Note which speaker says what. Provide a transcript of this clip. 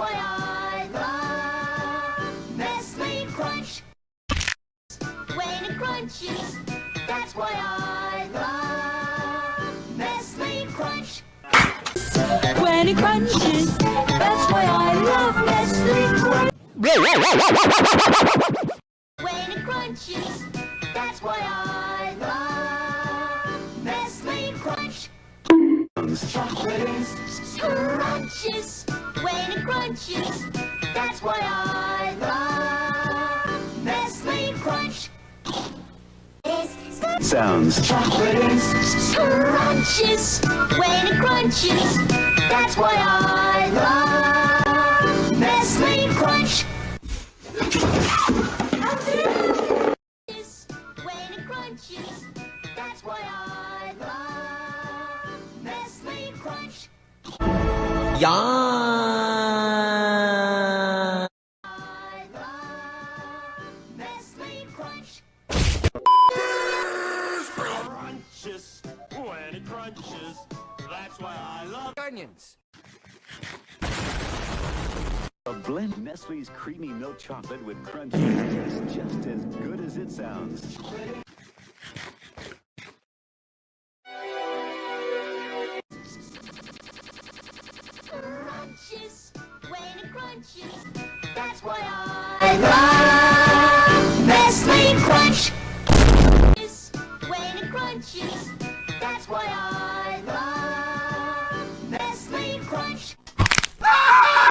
Speaker 1: why I love Nestle Crunch. When it crunches, that's why I love Nestle Crunch. When it crunches, that's why I love Nestle Crunch. When it crunches, that's why I love Nestle Crunch. Chocolate is crunches. When it crunches, that's why I love Nestle Crunch.
Speaker 2: Sounds.
Speaker 1: Chocolate is crunches. When it crunches, that's why I love Nestle Crunch. When it crunches, that's why I love Nestle Crunch.
Speaker 3: Yeah.
Speaker 1: I love Nestle Crunch.
Speaker 4: Crunches, when it crunches, that's why I love
Speaker 3: Onions.
Speaker 2: A blend Nestle's creamy milk chocolate with crunches tastes just as good as it sounds.
Speaker 1: Crunches, when it crunches, that's why I love